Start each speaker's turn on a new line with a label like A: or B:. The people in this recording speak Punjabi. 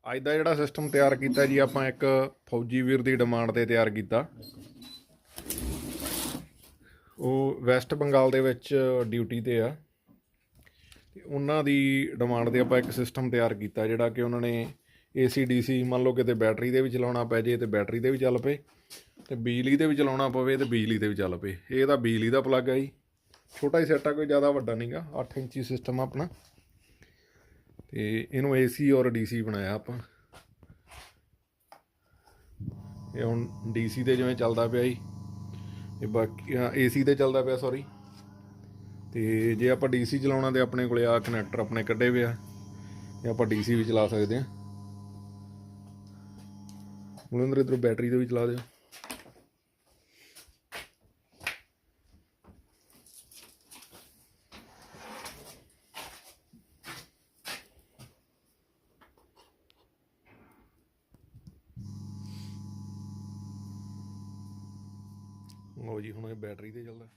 A: ਅੱਜ ਦਾ ਜਿਹੜਾ ਸਿਸਟਮ ਤਿਆਰ ਕੀਤਾ ਜੀ ਆਪਾਂ ਇੱਕ ਫੌਜੀ ਵੀਰ ਦੀ ਡਿਮਾਂਡ ਤੇ ਤਿਆਰ ਕੀਤਾ। ਉਹ ਵੈਸਟ ਬੰਗਾਲ ਦੇ ਵਿੱਚ ਡਿਊਟੀ ਤੇ ਆ ਤੇ ਉਹਨਾਂ ਦੀ ਡਿਮਾਂਡ ਤੇ ਆਪਾਂ ਇੱਕ ਸਿਸਟਮ ਤਿਆਰ ਕੀਤਾ ਜਿਹੜਾ ਕਿ ਉਹਨਾਂ ਨੇ AC DC ਮੰਨ ਲਓ ਕਿਤੇ ਬੈਟਰੀ ਦੇ ਵੀ ਚਲਾਉਣਾ ਪੈ ਜੇ ਤੇ ਬੈਟਰੀ ਦੇ ਵੀ ਚੱਲ ਪਏ ਤੇ ਬਿਜਲੀ ਦੇ ਵੀ ਚਲਾਉਣਾ ਪਵੇ ਤੇ ਬਿਜਲੀ ਦੇ ਵੀ ਚੱਲ ਪਏ। ਇਹ ਤਾਂ ਬਿਜਲੀ ਦਾ ਪਲੱਗ ਆ ਜੀ, ਛੋਟਾ ਹੀ ਸੈੱਟ ਆ, ਕੋਈ ਜ਼ਿਆਦਾ ਵੱਡਾ ਨਹੀਂ ਗਾ, 8 ਇੰਚੀ ਸਿਸਟਮ ਆ ਆਪਣਾ। ਤੇ ਇਹਨੂੰ AC ਔਰ DC ਬਣਾਇਆ ਆਪਾਂ। ਇਹ ਹੁਣ DC ਤੇ ਜਿਵੇਂ ਚੱਲਦਾ ਪਿਆ ਜੀ, ਇਹ ਬਾਕੀ AC ਤੇ ਚੱਲਦਾ ਪਿਆ ਸੌਰੀ। ਤੇ ਜੇ ਆਪਾਂ DC ਚਲਾਉਣਾ ਤੇ ਆਪਣੇ ਕੋਲੇ ਆ ਕਨੈਕਟਰ ਆਪਣੇ ਕੱਢੇ ਵੇ ਆ, ਇਹ ਆਪਾਂ DC ਵੀ ਚਲਾ ਸਕਦੇ ਹਾਂ। ਹੁਣ ਇੱਧਰੋਂ ਬੈਟਰੀ ਤੇ ਵੀ ਚਲਾ ਦਿਓ। ਲਓ ਜੀ ਹੁਣ ਇਹ ਬੈਟਰੀ ਤੇ ਚੱਲਦਾ।